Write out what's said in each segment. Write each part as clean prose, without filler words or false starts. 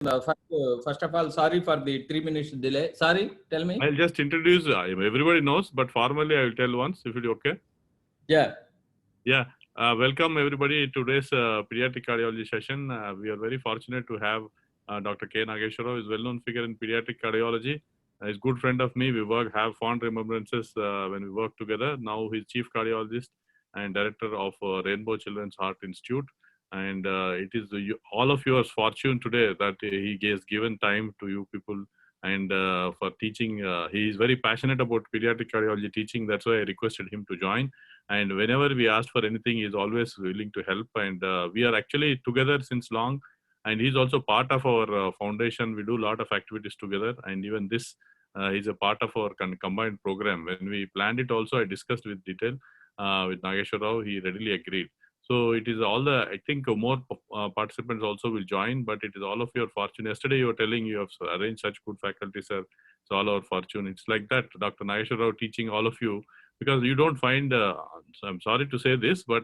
First of all, sorry for the 3 minutes delay. Sorry, tell me. I'll just introduce, everybody knows, but formally I will tell once if it's okay. Yeah. Yeah. Welcome everybody to today's pediatric cardiology session. We are very fortunate to have Dr. K. Nageshwara, is a well-known figure in pediatric cardiology. He's a good friend of me. We have fond remembrances when we work together. Now he's chief cardiologist and director of Rainbow Children's Heart Institute. And it is all of yours fortune today that he has given time to you people and for teaching. He is very passionate about pediatric cardiology teaching. That's why I requested him to join. And whenever we ask for anything, he's always willing to help. And we are actually together since long. And he's also part of our foundation. We do a lot of activities together. And even this is a part of our combined program. When we planned it also, I discussed with detail with Nageshwar Rao. He readily agreed. So it is all the, I think more participants also will join, but it is all of your fortune. Yesterday you were telling you have arranged such good faculty, sir. It's all our fortune. It's like that. Dr. Nageshwar Rao teaching all of you, because you don't find, I'm sorry to say this, but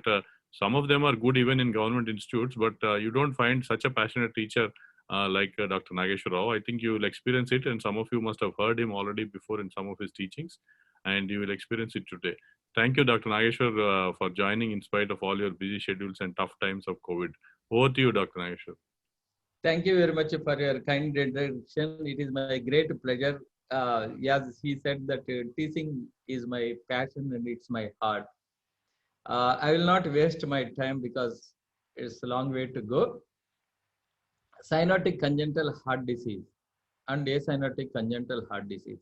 some of them are good even in government institutes, but you don't find such a passionate teacher like Dr. Nageshwar Rao. I think you will experience it, and some of you must have heard him already before in some of his teachings, and you will experience it today. Thank you, Dr. Nageshwar, for joining in spite of all your busy schedules and tough times of COVID. Over to you, Dr. Nageshwar. Thank you very much for your kind introduction. It is my great pleasure. As he said that teaching is my passion and it's my heart. I will not waste my time because it's a long way to go. Cyanotic congenital heart disease and acyanotic congenital heart disease.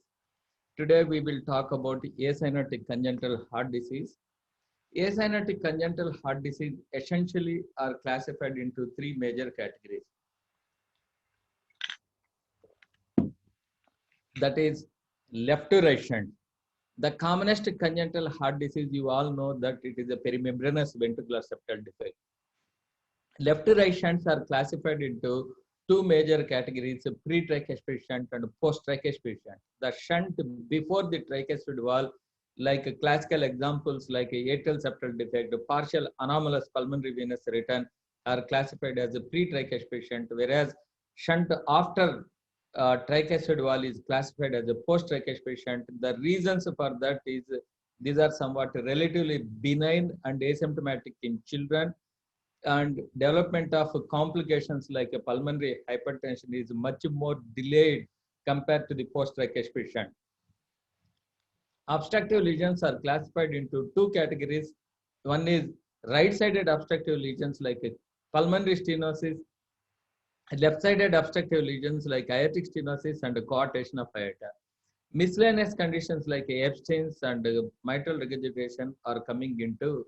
Today we will talk about acyanotic congenital heart disease. Acyanotic congenital heart disease essentially are classified into three major categories. That is left to right shunt. The commonest congenital heart disease, you all know that it is a perimembranous ventricular septal defect. Left to right shunts are classified into two major categories, pre-tricuspid shunt and post-tricuspid shunt. The shunt before the tricuspid wall, like classical examples like atrial septal defect, partial anomalous pulmonary venous return are classified as a pre-tricuspid shunt, whereas shunt after tricuspid wall is classified as a post-tricuspid shunt. The reasons for that is these are somewhat relatively benign and asymptomatic in children, and development of complications like a pulmonary hypertension is much more delayed compared to the post-tricuspid shunt. Obstructive lesions are classified into two categories. One is right-sided obstructive lesions like pulmonary stenosis, left-sided obstructive lesions like aortic stenosis and coarctation of aorta. Miscellaneous conditions like Epstein's and mitral regurgitation are coming into.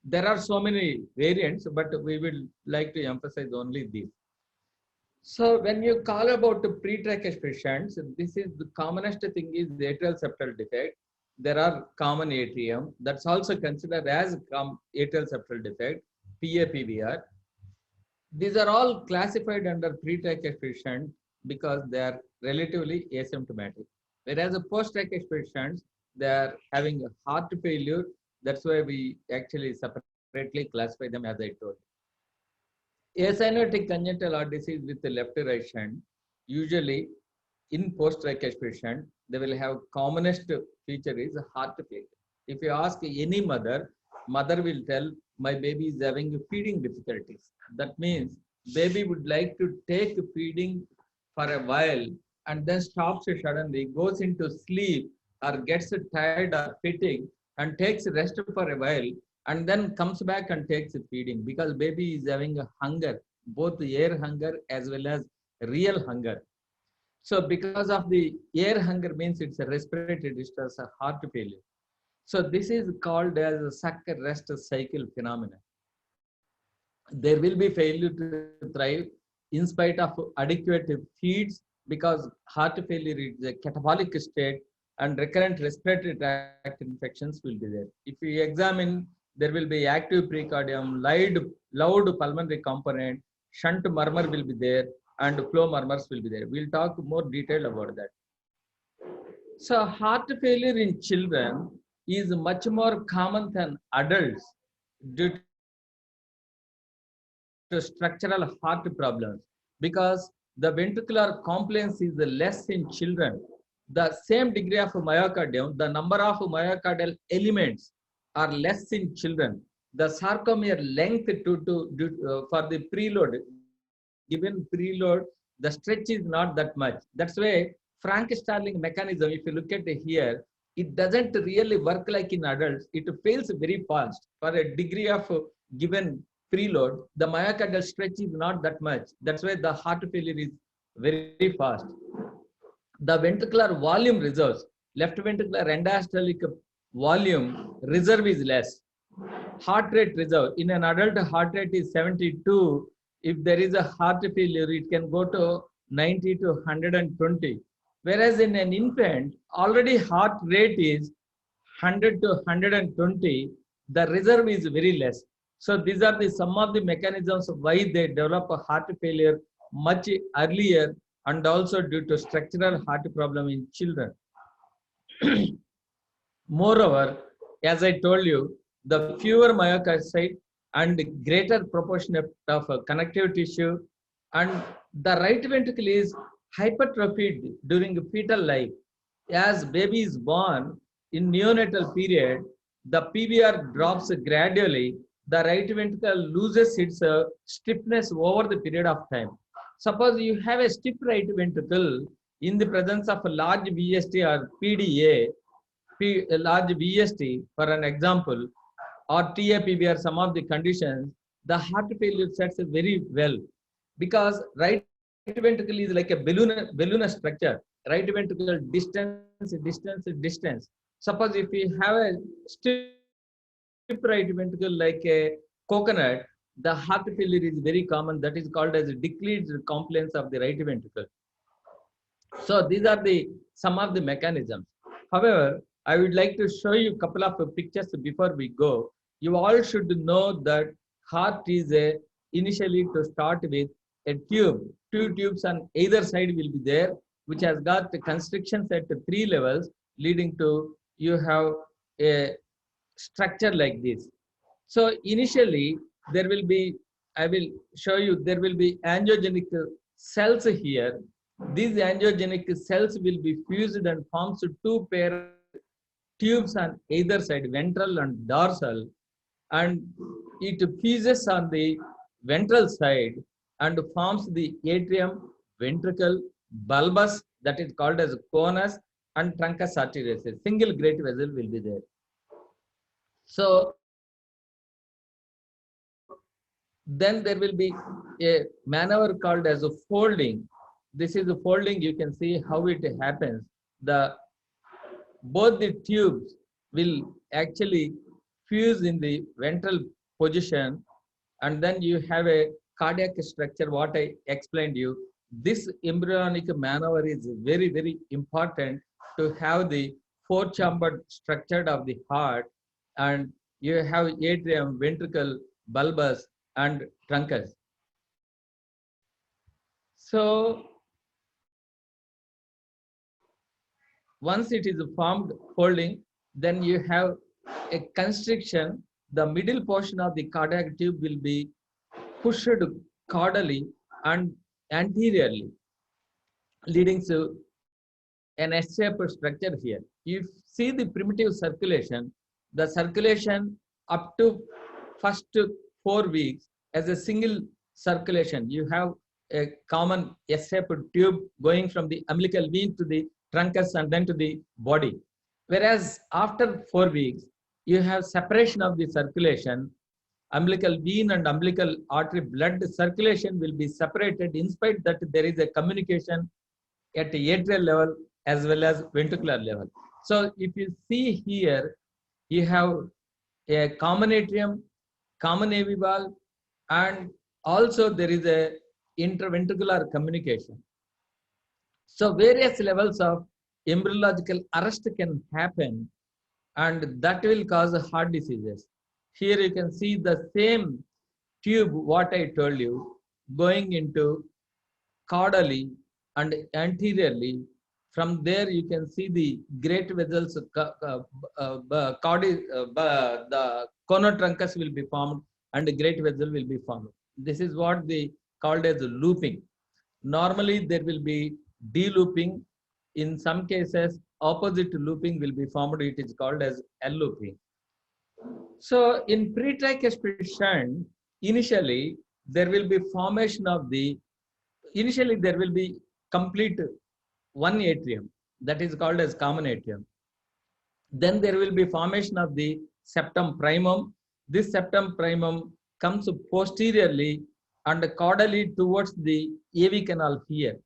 There are so many variants, but we will like to emphasize only these. So when you call about pre-tricuspid shunts, this is the commonest thing is the atrial septal defect. There are common atrium that's also considered as atrial septal defect, PAPVR. These are all classified under pre-tricuspid shunt because they are relatively asymptomatic. Whereas the post-tricuspid shunts, they are having a heart failure. That's why we actually separately classify them, as I told. Acyanotic congenital heart disease with the left to right shunt, usually in post-tricuspid shunt, they will have commonest feature is heart failure. If you ask any mother, mother will tell, my baby is having feeding difficulties. That means baby would like to take feeding for a while and then stops suddenly, goes into sleep or gets tired or fitting and takes rest for a while and then comes back and takes feeding because baby is having a hunger, both air hunger as well as real hunger. So because of the air hunger means it's a respiratory distress, a heart failure. So this is called as a suck rest cycle phenomenon. There will be failure to thrive in spite of adequate feeds because heart failure is a catabolic state and recurrent respiratory tract infections will be there. If you examine, there will be active precardium, loud pulmonary component, shunt murmur will be there, and flow murmurs will be there. We'll talk more detail about that. So heart failure in children is much more common than adults due to structural heart problems because the ventricular compliance is less in children. The same degree of myocardium, the number of myocardial elements are less in children. The sarcomere length for the preload, given preload, the stretch is not that much. That's why Frank-Starling mechanism, if you look at it here, it doesn't really work like in adults. It fails very fast. For a degree of given preload, the myocardial stretch is not that much. That's why the heart failure is very fast. The ventricular volume reserves, left ventricular end-diastolic volume reserve is less. Heart rate reserve, in an adult heart rate is 72. If there is a heart failure, it can go to 90 to 120. Whereas in an infant, already heart rate is 100 to 120, the reserve is very less. So these are some of the mechanisms of why they develop a heart failure much earlier, and also due to structural heart problem in children. Moreover, as I told you, the fewer myocytes and greater proportion of connective tissue, and the right ventricle is hypertrophied during fetal life. As baby is born in neonatal period, the PVR drops gradually. The right ventricle loses its stiffness over the period of time. Suppose you have a stiff right ventricle in the presence of a large VST or PDA, a large VST for an example, or TAPVR, some of the conditions, the heart failure sets very well, because right ventricle is like a balloon structure. Right ventricle distance. Suppose if we have a stiff right ventricle like a coconut, the heart failure is very common. That is called as decreased compliance of the right ventricle. So these are some of the mechanisms. However, I would like to show you a couple of pictures before we go. You all should know that heart is initially to start with a tube. Two tubes on either side will be there, which has got the constrictions at 3 levels, leading to you have a structure like this. So initially there will be, I will show you, there will be angiogenic cells here. These angiogenic cells will be fused and forms 2 pair tubes on either side, ventral and dorsal, and it fuses on the ventral side and forms the atrium, ventricle, bulbus, that is called as conus, and truncus arteriosus. A single great vessel will be there. So then there will be a maneuver called as a folding. This is a folding. You can see how it happens. Both the tubes will actually fuse in the ventral position, and then you have a cardiac structure, what I explained you. This embryonic maneuver is very, very important to have the 4-chambered structure of the heart, and you have atrium, ventricle, bulbus, and truncus. So once it is formed folding, then you have a constriction. The middle portion of the cardiac tube will be pushed caudally and anteriorly, leading to an S-shaped structure here. You see the primitive circulation, the circulation up to first 4 weeks as a single circulation. You have a common S-shaped tube going from the umbilical vein to the truncus and then to the body. Whereas after 4 weeks, you have separation of the circulation. Umbilical vein and umbilical artery blood circulation will be separated, in spite that there is a communication at the atrial level as well as ventricular level. So if you see here, you have a common atrium, common AV valve, and also there is a interventricular communication. So various levels of embryological arrest can happen, and that will cause heart diseases. Here you can see the same tube, what I told you, going into caudally and anteriorly. From there you can see the great vessels, the conotruncus will be formed and the great vessel will be formed. This is what they called as looping. Normally, there will be D-looping. In some cases, opposite looping will be formed. It is called as L-looping. So in pre-tricuspid shunt, initially, there will be formation of initially there will be complete one atrium that is called as common atrium. Then there will be formation of the septum primum. This septum primum comes posteriorly and caudally towards the AV canal here.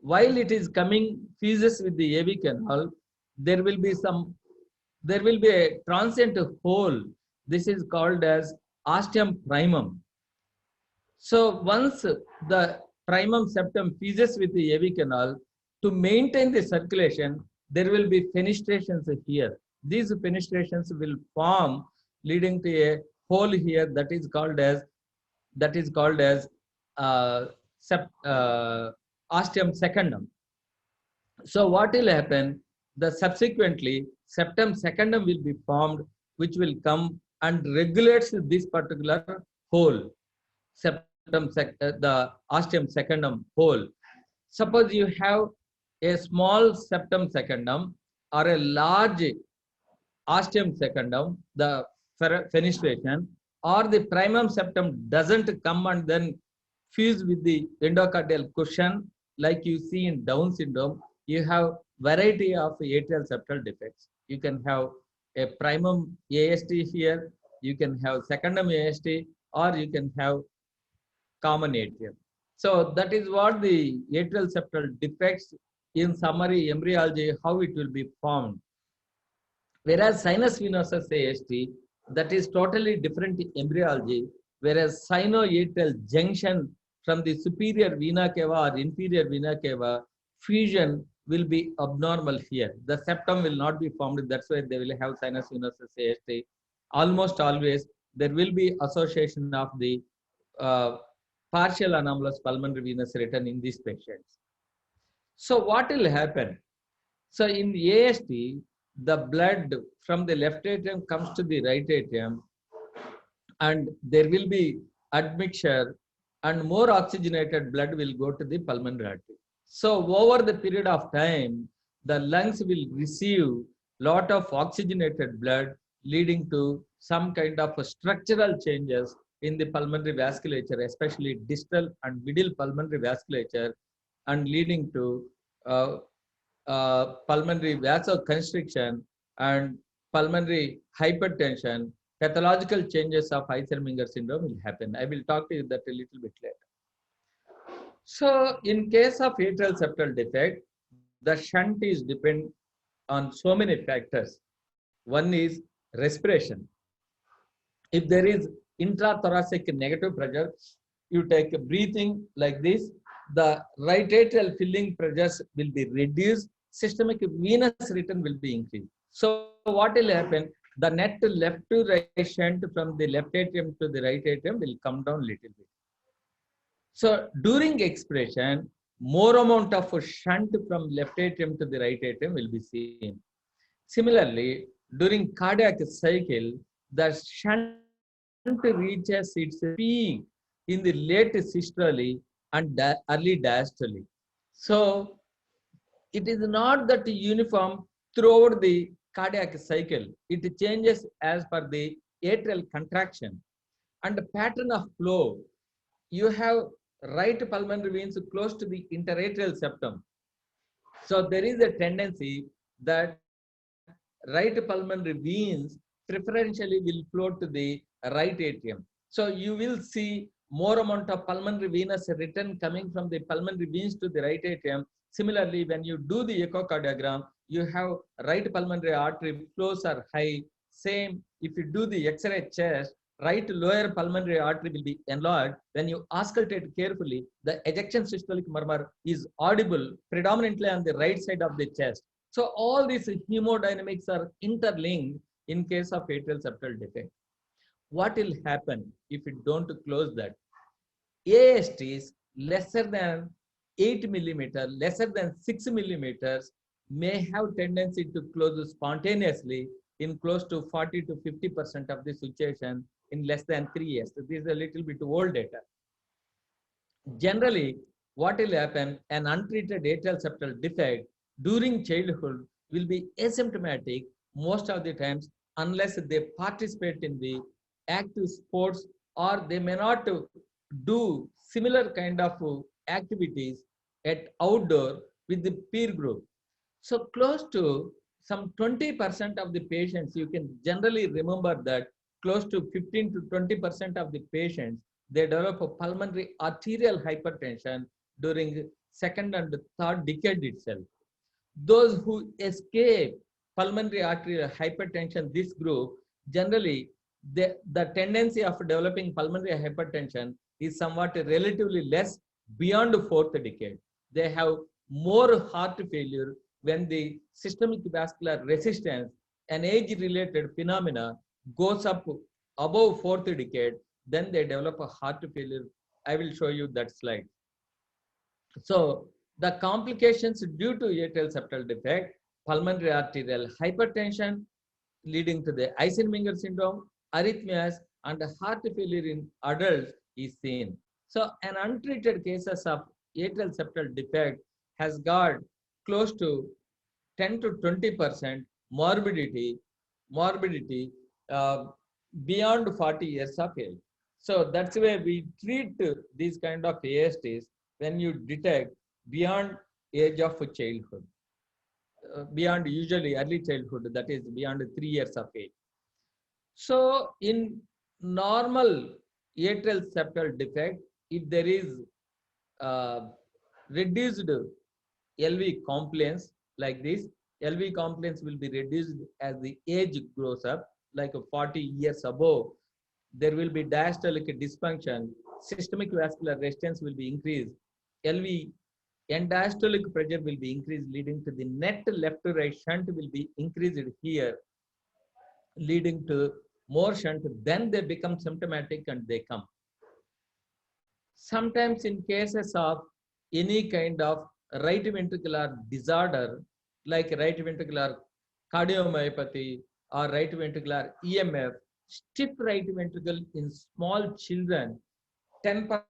While it is coming fuses with the AV canal, there will be a transient hole. This is called as ostium primum. So once the primum septum fuses with the AV canal, to maintain the circulation, there will be fenestrations here. These fenestrations will form, leading to a hole here that is called as ostium secundum. So what will happen? The subsequently septum secundum will be formed, which will come and regulates this particular hole, the ostium secundum hole. Suppose you have a small septum secundum or a large ostium secundum, the fenestration, or the primum septum doesn't come and then fuse with the endocardial cushion, like you see in Down syndrome, you have variety of atrial septal defects. You can have a primum AST here, you can have secundum AST, or you can have common atrium. So that is what the atrial septal defects, in summary embryology, how it will be formed. Whereas sinus venosus AST, that is totally different embryology, whereas sinoatrial junction from the superior vena cava or inferior vena cava fusion will be abnormal here. The septum will not be formed. That's why they will have sinus venosus AST. Almost always there will be association of the partial anomalous pulmonary venous return in these patients. So what will happen? So in AST, the blood from the left atrium comes to the right atrium, and there will be admixture, and more oxygenated blood will go to the pulmonary artery. So over the period of time, the lungs will receive lot of oxygenated blood, leading to some kind of structural changes in the pulmonary vasculature, especially distal and middle pulmonary vasculature, and leading to pulmonary vasoconstriction and pulmonary hypertension. Pathological changes of Eisenmenger syndrome will happen. I will talk to you that a little bit later. So in case of atrial septal defect, the shunt is depend on so many factors. One is respiration. If there is intrathoracic negative pressure, you take a breathing like this, the right atrial filling pressures will be reduced, systemic venous return will be increased. So what will happen? The net left to right shunt from the left atrium to the right atrium will come down little bit. So during expiration, more amount of shunt from left atrium to the right atrium will be seen. Similarly, during cardiac cycle, the shunt reaches its peak in the late systole and early diastole. So it is not that uniform throughout the cardiac cycle. It changes as per the atrial contraction and the pattern of flow. You have right pulmonary veins close to the interatrial septum. So there is a tendency that right pulmonary veins preferentially will flow to the right atrium. So you will see more amount of pulmonary venous return coming from the pulmonary veins to the right atrium. Similarly, when you do the echocardiogram, you have right pulmonary artery flows are high. Same, if you do the X-ray chest, right lower pulmonary artery will be enlarged. When you auscultate carefully, the ejection systolic murmur is audible predominantly on the right side of the chest. So all these hemodynamics are interlinked in case of atrial septal defect. What will happen if you don't close that? ASTs lesser than 8 millimeter, lesser than 6 millimeters may have tendency to close spontaneously in close to 40 to 50% of the situation in less than 3 years. So this is a little bit old data. Generally, what will happen? An untreated atrial septal defect during childhood will be asymptomatic most of the times unless they participate in the active sports, or they may not do similar kind of activities at outdoor with the peer group. So close to some 20% of the patients, you can generally remember that close to 15 to 20% of the patients, they develop a pulmonary arterial hypertension during second and third decade itself. Those who escape pulmonary arterial hypertension, this group, generally the tendency of developing pulmonary hypertension is somewhat relatively less beyond the fourth decade. They have more heart failure when the systemic vascular resistance, an age-related phenomena, goes up above fourth decade, then they develop a heart failure. I will show you that slide. So the complications due to atrial septal defect, pulmonary arterial hypertension leading to the Eisenmenger syndrome, arrhythmias, and heart failure in adults is seen. So an untreated cases of atrial septal defect has got close to 10 to 20% morbidity uh, beyond 40 years of age. So that's why we treat these kind of ASTs when you detect beyond age of childhood, beyond usually early childhood, that is beyond 3 years of age. So in normal atrial septal defect, if there is reduced LV compliance like this, LV compliance will be reduced as the age grows up, like 40 years above. There will be diastolic dysfunction, systemic vascular resistance will be increased, LV and diastolic pressure will be increased, leading to the net left to right shunt will be increased here, leading to more shunt. Then they become symptomatic and they come. Sometimes in cases of any kind of right ventricular disorder, like right ventricular cardiomyopathy or right ventricular EMF, stiff right ventricle in small children, 10%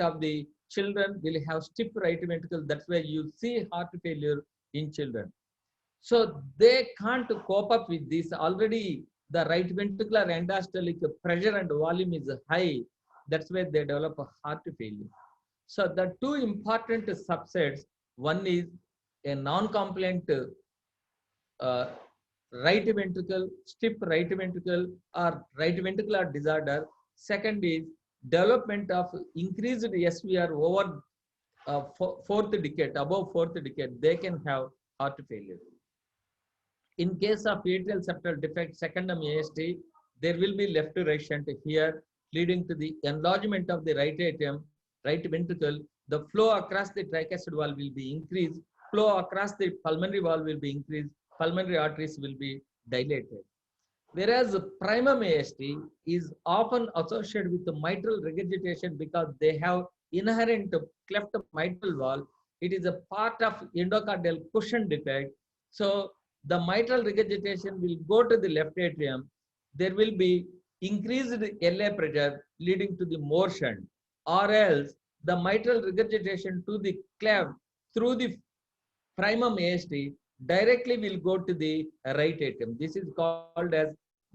of the children will have stiff right ventricle. That's why you see heart failure in children. So they can't cope up with this. Already the right ventricular endostolic pressure and volume is high. That's why they develop a heart failure. So the two important subsets, one is a non-compliant right ventricle, stiff right ventricle or right ventricular disorder. Second is development of increased SVR over fourth decade, above fourth decade, they can have heart failure. In case of atrial septal defect, secondum AST, there will be left to right shunt here, leading to the enlargement of the right atrium, right ventricle. The flow across the tricuspid valve will be increased. Flow across the pulmonary valve will be increased. Pulmonary arteries will be dilated. Whereas primum AST is often associated with the mitral regurgitation because they have inherent cleft mitral valve. It is a part of endocardial cushion defect. So the mitral regurgitation will go to the left atrium. There will be increased LA pressure leading to the more shunt, or else the mitral regurgitation to the cleft through the primum AST directly will go to the right atrium. This is called as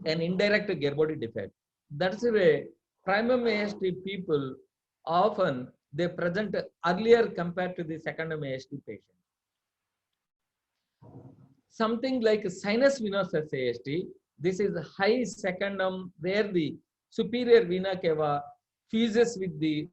an indirect Gerbody defect. That's the way primum AST people often they present earlier compared to the secondum AST patient. Something like sinus venosus AST, this is high secondum where the superior vena cava fuses with the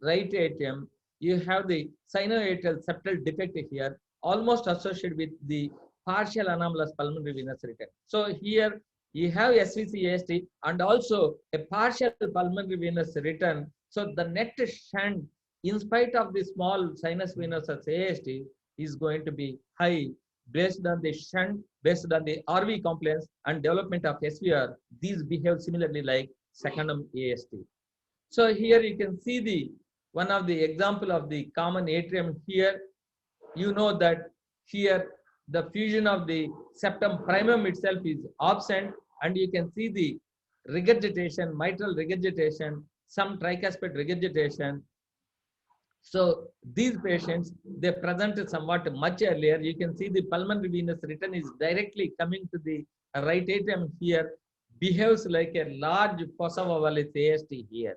right atrium. You have the sinoatrial septal defect here, almost associated with the partial anomalous pulmonary venous return. So here you have SVC AST and also a partial pulmonary venous return. So the net shunt, in spite of the small sinus venosus AST, is going to be high based on the shunt, based on the RV compliance and development of SVR. These behave similarly like secondum AST. So here you can see the one of the example of the common atrium here. You know that here the fusion of the septum primum itself is absent, and you can see the regurgitation, mitral regurgitation, some tricuspid regurgitation. So these patients, they present somewhat much earlier. You can see the pulmonary venous return is directly coming to the right atrium here, behaves like a large fossa ovalis AST here.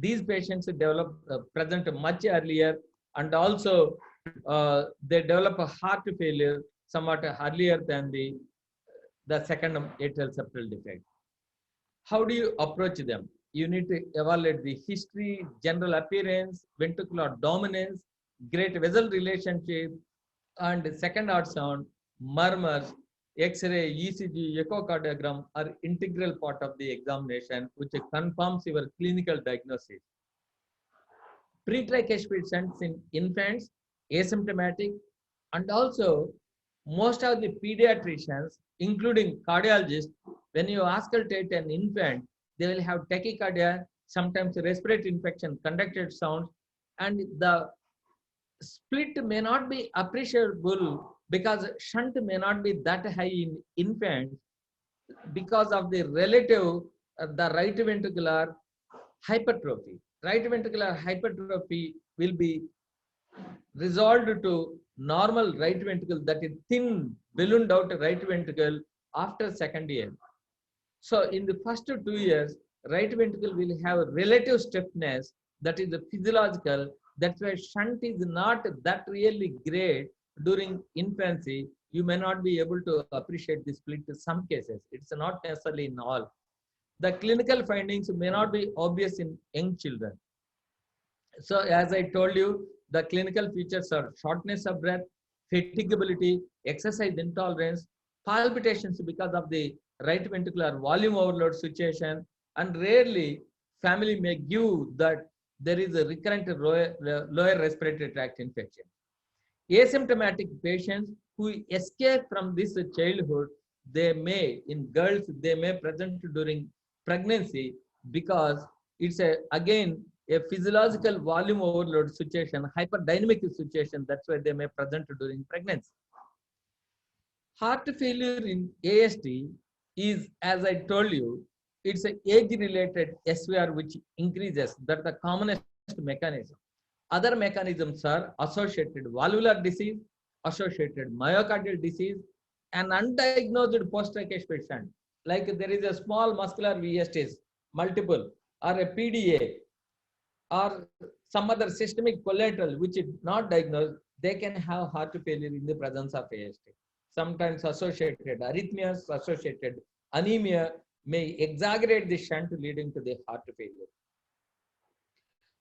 These patients develop present much earlier, and also they develop a heart failure somewhat earlier than the second atrial septal defect. How do you approach them? You need to evaluate the history, general appearance, ventricular dominance, great vessel relationship, and second heart sound, murmurs, X-ray, ECG, echocardiogram are integral part of the examination, which confirms your clinical diagnosis. Pre-tricuspid patients in infants, asymptomatic, and also most of the pediatricians, including cardiologists, when you auscultate an infant, they will have tachycardia, sometimes respiratory infection, conducted sounds, and the split may not be appreciable because shunt may not be that high in infants because of the relative, the right ventricular hypertrophy. Right ventricular hypertrophy will be resolved to normal right ventricle, that is thin ballooned out right ventricle after second year. So in the first 2 years, right ventricle will have relative stiffness, that is the physiological. That's why shunt is not that really great during infancy. You may not be able to appreciate the split in some cases. It's not necessarily in all. The clinical findings may not be obvious in young children. So as I told you, the clinical features are shortness of breath, fatigability, exercise intolerance, palpitations because of the right ventricular volume overload situation, and rarely family may give that there is a recurrent lower respiratory tract infection. Asymptomatic patients who escape from this childhood, they may, in girls, they may present during pregnancy because it's again a physiological volume overload situation, hyperdynamic situation. That's why they may present during pregnancy. Heart failure in AST is, as I told you, it's an age-related SVR which increases. That's the commonest mechanism. Other mechanisms are associated valvular disease, associated myocardial disease, and undiagnosed post-tricuspid patient. Like there is a small muscular VSTs, multiple, or a PDA, or some other systemic collateral which is not diagnosed, they can have heart failure in the presence of AST. Sometimes associated arrhythmias, associated anemia may exaggerate the shunt leading to the heart failure.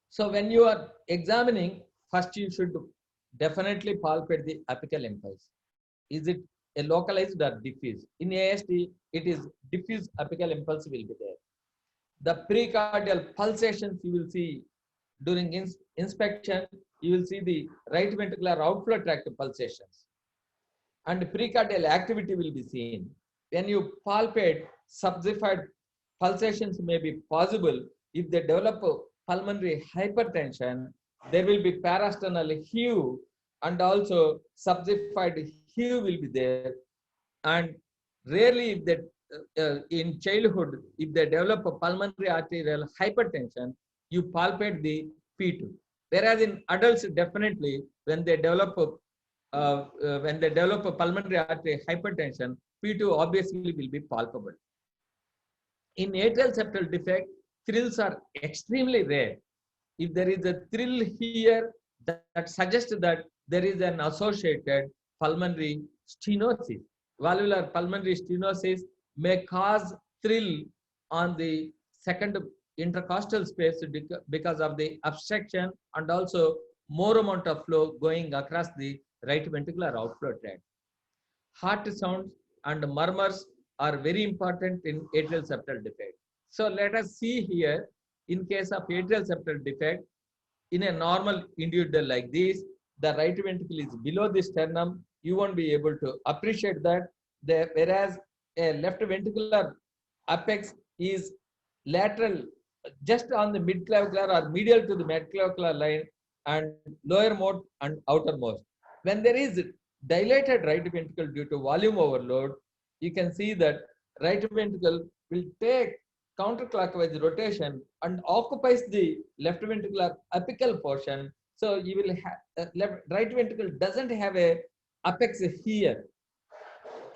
So when you are examining, first you should definitely palpate the apical impulse. Is it a localized or diffuse? In AST, it is diffuse apical impulse will be there. The precardial pulsations you will see during inspection, you will see the right ventricular outflow tract pulsations. And precardial activity will be seen. When you palpate, subxified pulsations may be possible. If they develop pulmonary hypertension, there will be parasternal heave, and also subxified heave will be there. And rarely, if they in childhood, if they develop a pulmonary arterial hypertension, you palpate the P2. Whereas in adults, definitely, when they develop a pulmonary artery hypertension, P2 obviously will be palpable. In atrial septal defect, thrills are extremely rare. If there is a thrill here, that suggests that there is an associated pulmonary stenosis. Valvular pulmonary stenosis may cause thrill on the second intercostal space because of the obstruction and also more amount of flow going across the right ventricular outflow tract. Heart sounds and murmurs are very important in atrial septal defect. So let us see here, in case of atrial septal defect, in a normal individual like this, the right ventricle is below the sternum. You won't be able to appreciate that. Whereas a left ventricular apex is lateral, just on the midclavicular or medial to the midclavicular line, and lowermost and outermost. When there is dilated right ventricle due to volume overload, you can see that right ventricle will take counterclockwise rotation and occupies the left ventricular apical portion. So you will have right ventricle doesn't have a apex here.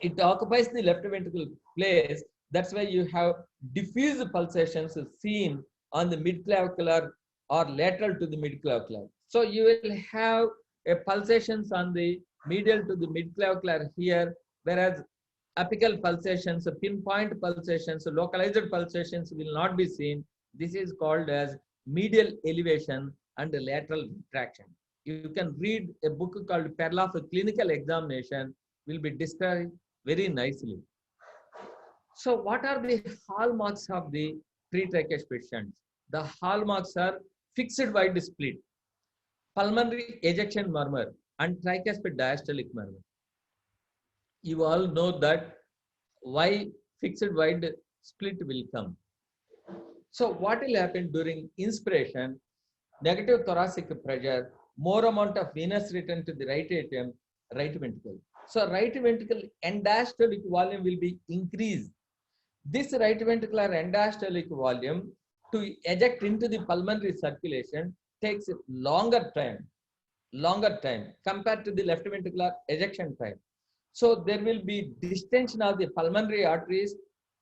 It occupies the left ventricle place. That's why you have diffuse pulsations seen on the midclavicular or lateral to the midclavicular. So you will have a pulsations on the medial to the midclavicular here, whereas apical pulsations, pinpoint pulsations, localized pulsations will not be seen. This is called as medial elevation and lateral retraction. You can read a book called Perloff Clinical Examination, will be described very nicely. So what are the hallmarks of the pre-tracheic patients? The hallmarks are fixed wide split, pulmonary ejection murmur, and tricuspid diastolic murmur. You all know that why fixed wide split will come. So what will happen during inspiration? Negative thoracic pressure, more amount of venous return to the right atrium, right ventricle. So right ventricle end-diastolic volume will be increased. This right ventricular end-diastolic volume to eject into the pulmonary circulation takes longer time compared to the left ventricular ejection time. So there will be distension of the pulmonary arteries,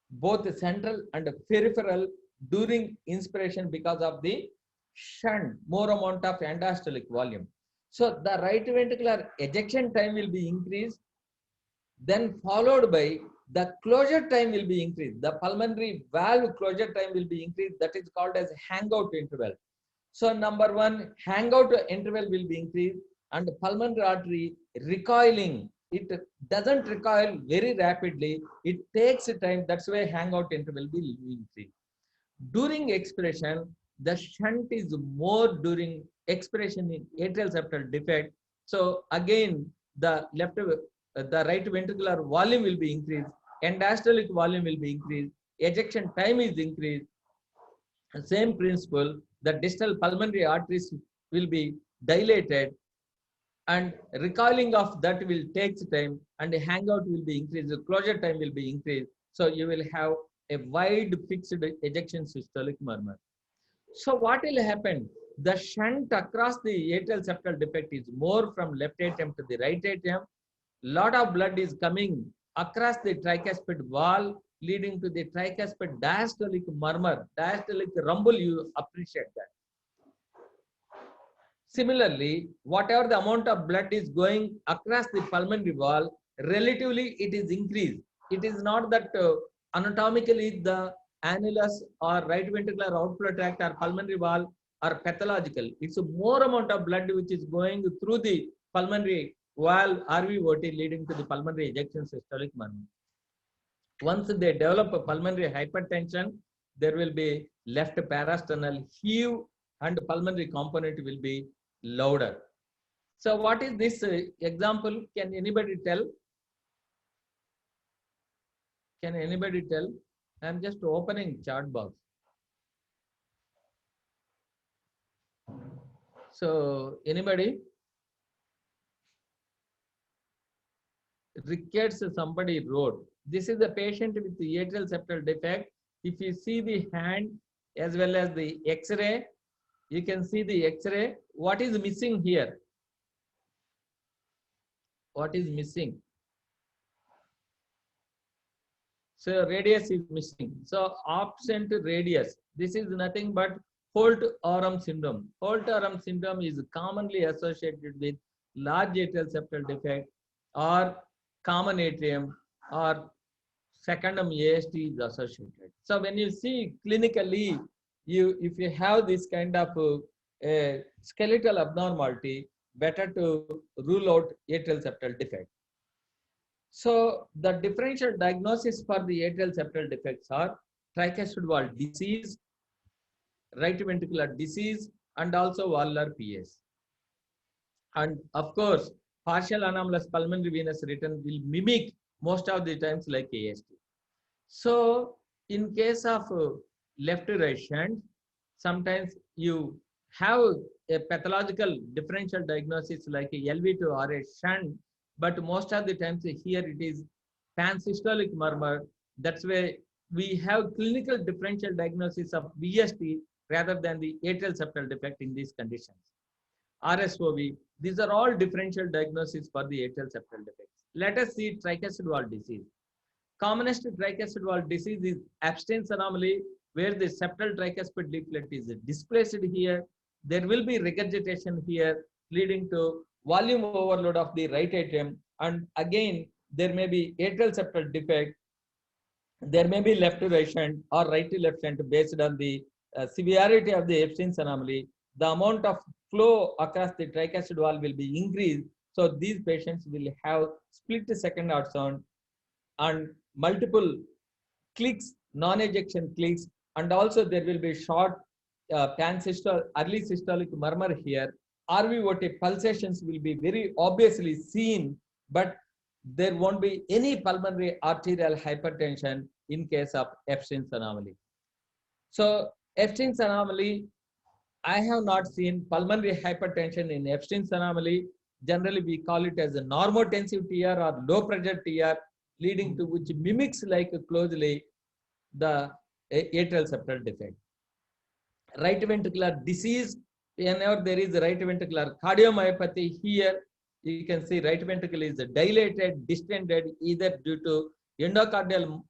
both central and peripheral during inspiration because of the shunt, more amount of end-diastolic volume. So the right ventricular ejection time will be increased, then followed by the closure time will be increased. The pulmonary valve closure time will be increased. That is called as hangout interval. So number one, hangout interval will be increased, and pulmonary artery recoiling. It doesn't recoil very rapidly. It takes time. That's why hangout interval will increase. During expiration, the shunt is more during expiration in atrial septal defect. So again, the right ventricular volume will be increased, end-diastolic volume will be increased, ejection time is increased. Same principle, the distal pulmonary arteries will be dilated, and recoiling of that will take time, and the hangout will be increased, the closure time will be increased. So you will have a wide fixed ejection systolic murmur. So what will happen? The shunt across the atrial septal defect is more from left atrium to the right atrium. Lot of blood is coming across the tricuspid wall, leading to the tricuspid diastolic murmur, diastolic rumble. You appreciate that. Similarly, whatever the amount of blood is going across the pulmonary wall, relatively it is increased. It is not that anatomically the annulus or right ventricular outflow tract or pulmonary wall are pathological. It's a more amount of blood which is going through the pulmonary wall RVOT, leading to the pulmonary ejection systolic murmur. Once they develop a pulmonary hypertension, there will be left parasternal heave and pulmonary component will be louder. So what is this example? Can anybody tell? Can anybody tell? I'm just opening chat box. So anybody? Ricketts somebody wrote. This is the patient with the atrial septal defect. If you see the hand as well as the X-ray, you can see the X-ray. What is missing here? What is missing? So radius is missing. So absent radius. This is nothing but Holt-Oram syndrome. Holt-Oram syndrome is commonly associated with large atrial septal defect or common atrium or secondum AST is associated. So when you see clinically, if you have this kind of skeletal abnormality, better to rule out atrial septal defect. So the differential diagnosis for the atrial septal defects are tricuspid wall disease, right ventricular disease, and also valvular PS. And of course, partial anomalous pulmonary venous return will mimic most of the times like AST. So in case of left right shunt, sometimes you have a pathological differential diagnosis like a LV to RA shunt, but most of the times here it is pansystolic murmur. That's why we have clinical differential diagnosis of VST rather than the atrial septal defect in these conditions. RSOV. These are all differential diagnoses for the atrial septal defects. Let us see tricuspid valve disease. Commonest tricuspid valve disease is Epstein's anomaly, where the septal tricuspid leaflet is displaced here. There will be regurgitation here, leading to volume overload of the right atrium. And again, there may be atrial septal defect. There may be left to right shunt or right to left shunt based on the severity of the Epstein's anomaly. The amount of flow across the tricuspid valve will be increased. So these patients will have split second heart sound and multiple clicks, non-ejection clicks, and also there will be short early systolic murmur here. RVOT pulsations will be very obviously seen, but there won't be any pulmonary arterial hypertension in case of Epstein's anomaly. So Epstein's anomaly, I have not seen pulmonary hypertension in Epstein's anomaly. Generally, we call it as a normotensive TR or low pressure TR, leading to which mimics like closely the atrial septal defect. Right ventricular disease, whenever there is right ventricular cardiomyopathy here, you can see right ventricle is dilated, distended, either due to endomyocardial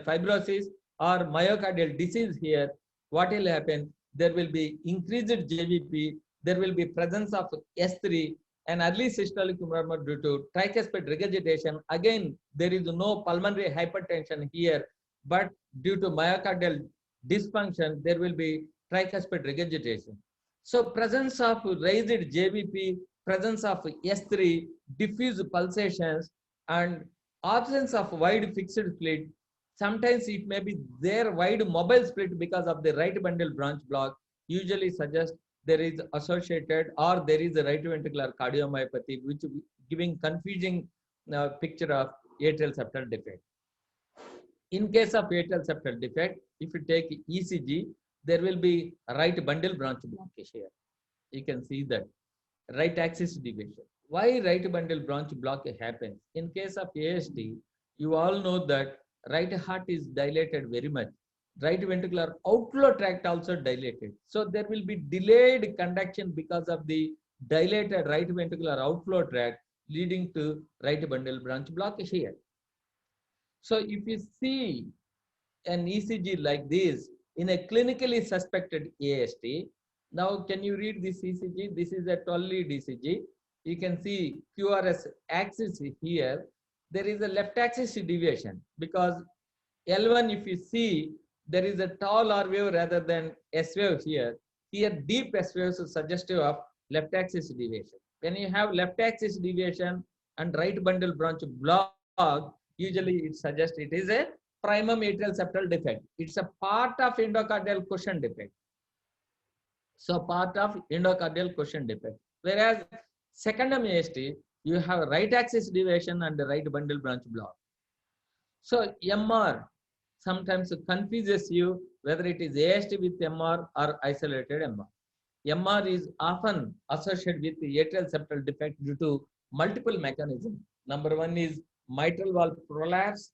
fibrosis or myocardial disease here. What will happen? There will be increased JVP, there will be presence of S3 and early systolic murmur due to tricuspid regurgitation. Again, there is no pulmonary hypertension here, but due to myocardial dysfunction, there will be tricuspid regurgitation. So presence of raised JVP, presence of S3, diffuse pulsations, and absence of wide fixed split. Sometimes it may be there wide mobile split because of the right bundle branch block, usually suggests there is associated or there is a right ventricular cardiomyopathy, which giving confusing picture of atrial septal defect. In case of atrial septal defect, if you take ECG, there will be right bundle branch blockage here. You can see that right axis deviation. Why right bundle branch block happens? In case of AST, you all know that right heart is dilated very much. Right ventricular outflow tract also dilated. So there will be delayed conduction because of the dilated right ventricular outflow tract, leading to right bundle branch blockage here. So if you see an ECG like this in a clinically suspected AST, now can you read this ECG? This is a 12-lead ECG. You can see QRS axis here. There is a left axis deviation because L1, if you see, there is a tall R wave rather than S wave here. Here, deep S waves is suggestive of left axis deviation. When you have left axis deviation and right bundle branch block, usually it suggests it is a primum atrial septal defect. It's a part of endocardial cushion defect. So part of endocardial cushion defect. Whereas secondum AST, you have right axis deviation and the right bundle branch block. So MR sometimes confuses you whether it is AST with MR or isolated MR. MR is often associated with the atrial septal defect due to multiple mechanisms. Number one is mitral valve prolapse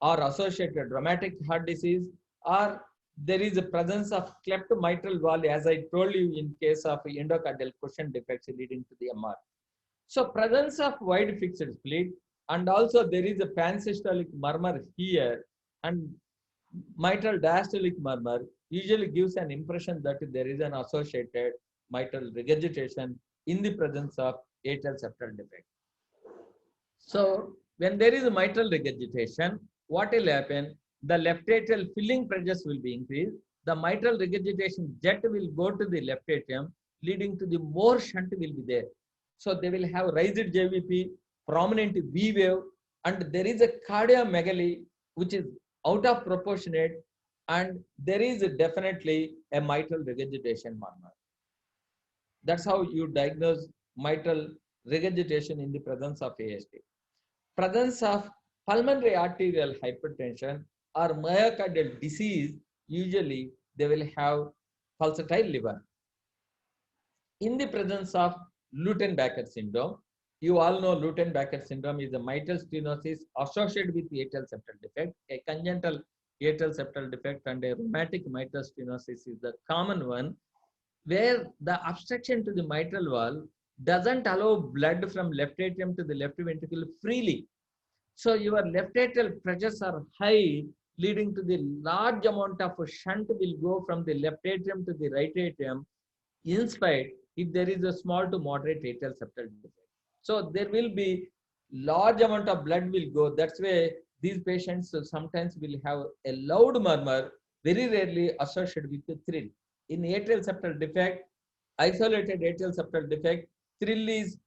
or associated rheumatic heart disease, or there is a presence of cleft mitral valve, as I told you in case of endocardial cushion defects leading to the MR. So presence of wide fixed split, and also there is a pansystolic murmur here, and mitral diastolic murmur usually gives an impression that there is an associated mitral regurgitation in the presence of atrial septal defect. So when there is a mitral regurgitation, what will happen? The left atrial filling pressures will be increased. The mitral regurgitation jet will go to the left atrium, leading to the more shunt will be there. So they will have raised JVP, prominent V wave, and there is a cardiomegaly which is out of proportionate, and there is definitely a mitral regurgitation murmur. That's how you diagnose mitral regurgitation in the presence of AST. Presence of pulmonary arterial hypertension or myocardial disease, usually they will have pulsatile liver. In the presence of Lutten-Becker syndrome, you all know Lutten-Becker syndrome is a mitral stenosis associated with atrial septal defect. A congenital atrial septal defect and a rheumatic mitral stenosis is the common one. where the obstruction to the mitral valve doesn't allow blood from left atrium to the left ventricle freely. So your left atrial pressures are high, leading to the large amount of shunt will go from the left atrium to the right atrium, in spite if there is a small to moderate atrial septal defect. So there will be large amount of blood will go. That's why these patients sometimes will have a loud murmur, very rarely associated with the thrill. In atrial septal defect, isolated atrial septal defect, thrill is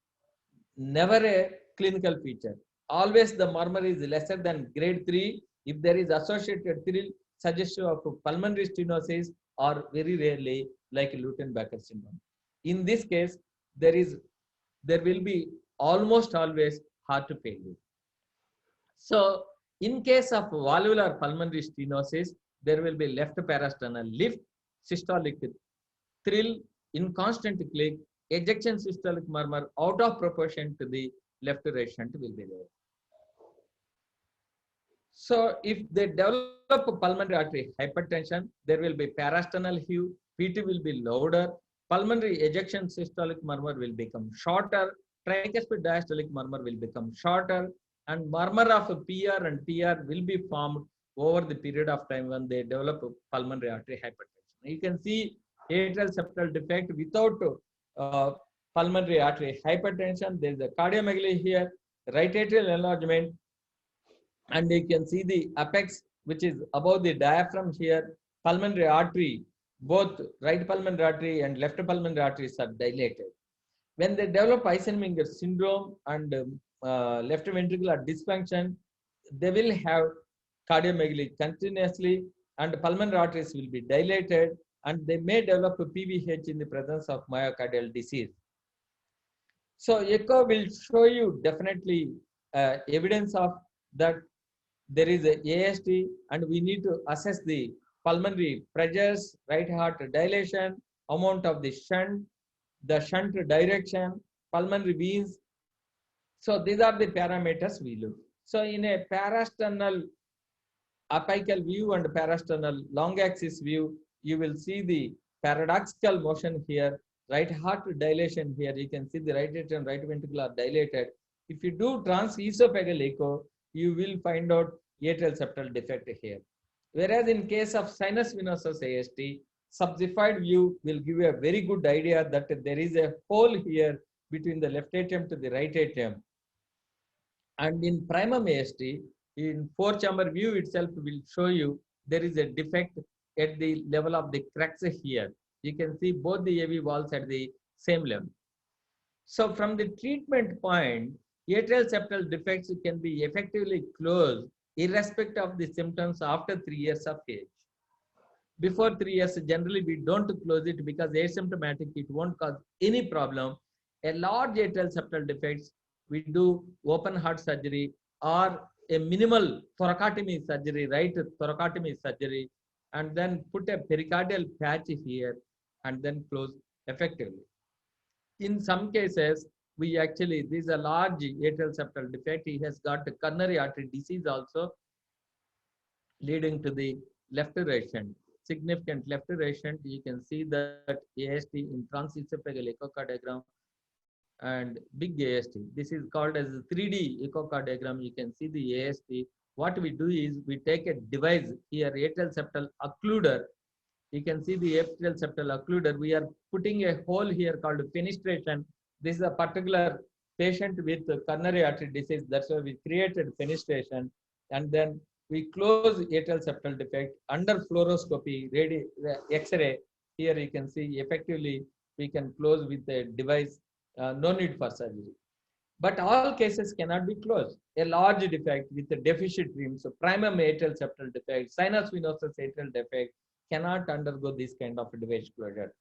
never a clinical feature. Always the murmur is lesser than grade 3. If there is associated thrill, suggestive of pulmonary stenosis, or very rarely like Luttenbacher syndrome. In this case, there will be almost always heart failure. So in case of valvular pulmonary stenosis, there will be left parasternal lift, systolic thrill, inconstant click, ejection systolic murmur out of proportion to the left right shunt will be there. So if they develop pulmonary artery hypertension, there will be parasternal heave, PT will be louder, pulmonary ejection systolic murmur will become shorter, tricuspid diastolic murmur will become shorter, and murmur of PR and TR will be formed over the period of time when they develop pulmonary artery hypertension. You can see atrial septal defect without uh, pulmonary artery hypertension. There is a cardiomegaly here, right atrial enlargement, and you can see the apex which is above the diaphragm here. Pulmonary artery, both right pulmonary artery and left pulmonary arteries are dilated. When they develop Eisenmenger syndrome and left ventricular dysfunction, they will have cardiomegaly continuously, and pulmonary arteries will be dilated, and they may develop a PVH in the presence of myocardial disease. So echo will show you definitely evidence of that there is a AST, and we need to assess the pulmonary pressures, right heart dilation, amount of the shunt direction, pulmonary veins. So these are the parameters we look. So in a parasternal apical view and parasternal long axis view, you will see the paradoxical motion here, right heart dilation here. You can see the right atrium, right ventricle are dilated. If you do transesophageal echo, you will find out atrial septal defect here. Whereas in case of sinus venosus AST, subxified view will give you a very good idea that there is a hole here between the left atrium to the right atrium. And in primum AST, in four-chamber view itself will show you there is a defect at the level of the crux here. You can see both the AV walls at the same level. So from the treatment point, atrial septal defects can be effectively closed irrespective of the symptoms after 3 years of age. Before 3 years, generally we don't close it because asymptomatic, it won't cause any problem. A large atrial septal defects, we do open heart surgery or a minimal thoracotomy surgery, right thoracotomy surgery, and then put a pericardial patch here and then close effectively. In some cases, we actually, this is a large atrial septal defect. He has got a coronary artery disease also, leading to the left right shunt. Significant left right shunt. You can see that AST in transesophageal echocardiogram and big AST. This is called as a 3D echocardiogram. You can see the AST. What we do is we take a device here, atrial septal occluder. You can see the atrial septal occluder. We are putting a hole here called fenestration. This is a particular patient with coronary artery disease. That's why we created fenestration. And then we close atrial septal defect under fluoroscopy, X-ray. Here you can see effectively we can close with a device. No need for surgery. But all cases cannot be closed. A large defect with a deficit rim, so primum atrial septal defect, sinus venosus atrial defect, cannot undergo this kind of device closure.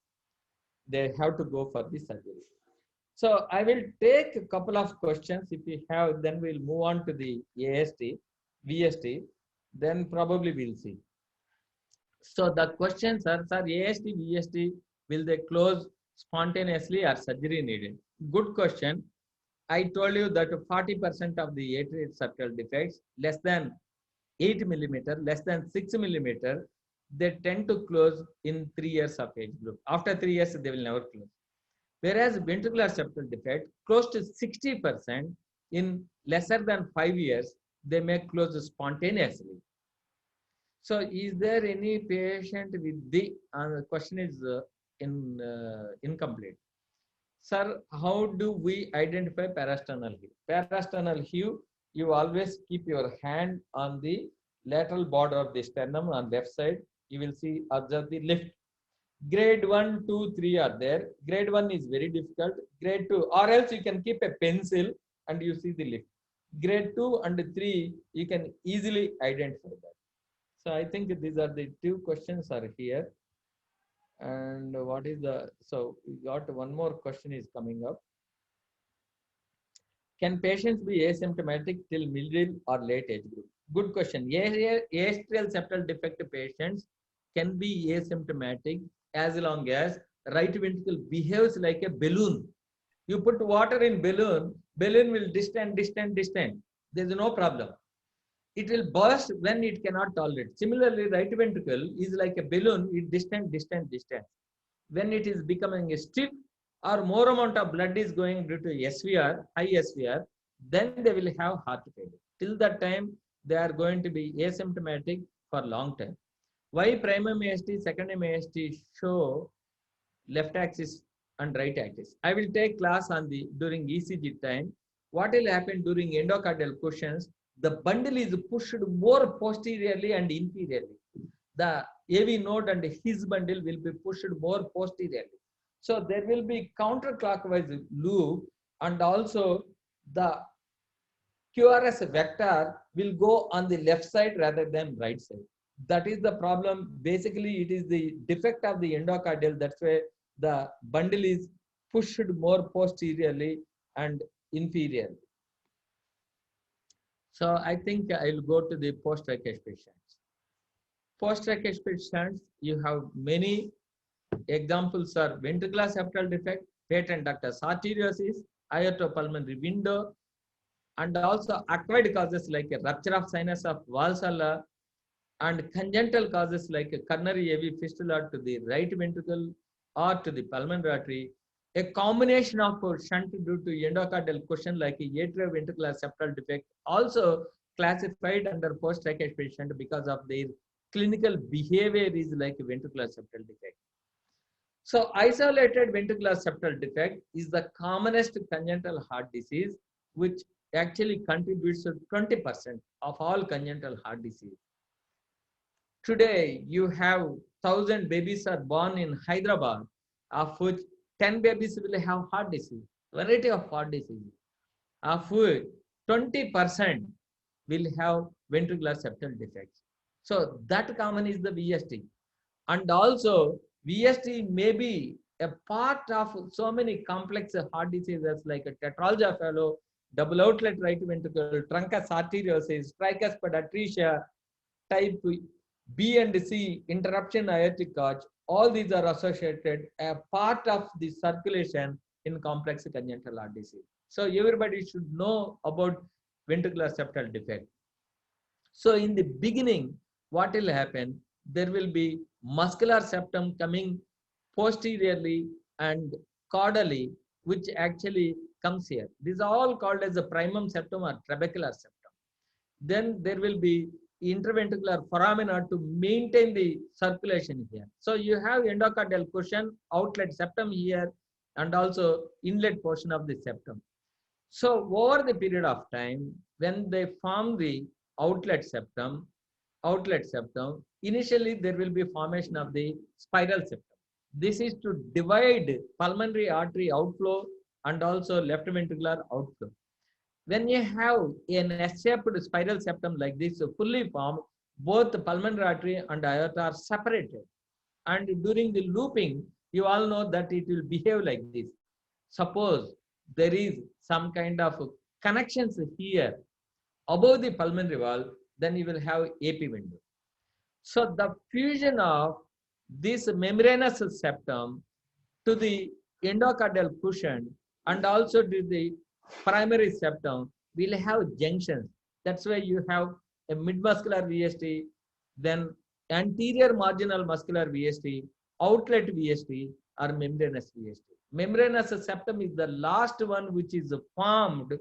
They have to go for the surgery. So I will take a couple of questions. If we have, then we'll move on to the AST, VST, then probably we'll see. So the questions are, sir, AST, VST, will they close spontaneously or surgery needed? Good question. I told you that 40% of the atrial septal defects, less than 8 millimeter, less than 6 millimeter, they tend to close in 3 years of age group. After 3 years, they will never close. Whereas ventricular septal defect, close to 60% in lesser than 5 years, they may close spontaneously. So is there any patient with the question is incomplete. Sir, how do we identify parasternal heave? Parasternal heave, you always keep your hand on the lateral border of the sternum on left side. You will see, observe the lift. Grade 1, 2, 3 are there. Grade 1 is very difficult. Grade 2, or else you can keep a pencil and you see the lift. Grade 2 and 3, you can easily identify that. So I think these are the two questions are here. And what is the, so we got one more question is coming up. Can patients be asymptomatic till middle or late age group? Good question. Atrial septal defect patients can be asymptomatic as long as right ventricle behaves like a balloon. You put water in balloon, balloon will distend. There is no problem. It will burst when it cannot tolerate. Similarly, right ventricle is like a balloon, it distend. When it is becoming stiff or more amount of blood is going due to SVR, high SVR, then they will have heart failure. Till that time, they are going to be asymptomatic for long time. Why primary AST, secondary AST show left axis and right axis? I will take class on the during ECG time. What will happen during endocardial cushions? The bundle is pushed more posteriorly and inferiorly. The AV node and his bundle will be pushed more posteriorly. So there will be counterclockwise loop, and also the QRS vector will go on the left side rather than right side. That is the problem. Basically, it is the defect of the endocardial. That's why the bundle is pushed more posteriorly and inferiorly. So I think I will go to the post-Rakesh patients. Post-Rakesh patients, you have many examples are ventricular septal defect, patent ductus arteriosus, aortopulmonary window, and also acquired causes like a rupture of sinus of Valsalva, and congenital causes like a coronary AV fistula to the right ventricle or to the pulmonary artery. A combination of shunt due to endocardial cushion like atrioventricular septal defect also classified under post-Rakesh patient because of their clinical behavior is like ventricular septal defect. So isolated ventricular septal defect is the commonest congenital heart disease, which actually contributes to 20% of all congenital heart disease. Today, you have 1,000 babies are born in Hyderabad, of which 10 babies will have heart disease, variety of heart disease, of which 20% will have ventricular septal defects. So that common is the VST. And also VST may be a part of so many complex heart diseases like a tetralogy fellow, double outlet right ventricle, truncus arteriosus, tricuspid atresia, type B and C, interruption aortic arch. All these are associated a part of the circulation in complex congenital heart disease. So everybody should know about ventricular septal defect. So in the beginning, what will happen? There will be muscular septum coming posteriorly and caudally, which actually comes here. These are all called as a primum septum or trabecular septum. Then there will be interventricular foramina to maintain the circulation here. So you have endocardial cushion, outlet septum here, and also inlet portion of the septum. So over the period of time, when they form the outlet septum, initially there will be formation of the spiral septum. This is to divide pulmonary artery outflow and also left ventricular outflow. When you have an S-shaped spiral septum like this fully formed, both the pulmonary artery and aorta are separated. And during the looping, you all know that it will behave like this. Suppose there is some kind of connections here above the pulmonary wall, then you will have AP window. So the fusion of this membranous septum to the endocardial cushion and also to the primary septum will have junctions. That's why you have a midmuscular VST, then anterior marginal muscular VST, outlet VST, or membranous VST. Membranous septum is the last one which is formed.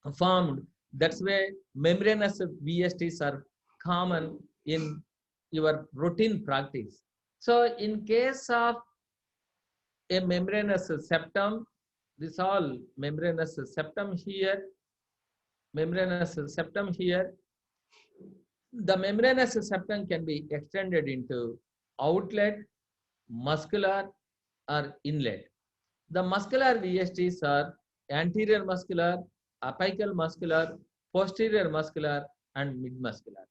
That's why membranous VSTs are common in your routine practice. So in case of a membranous septum, this all membranous septum here, membranous septum here. The membranous septum can be extended into outlet, muscular, or inlet. The muscular VSTs are anterior muscular, apical muscular, posterior muscular, and mid-muscular.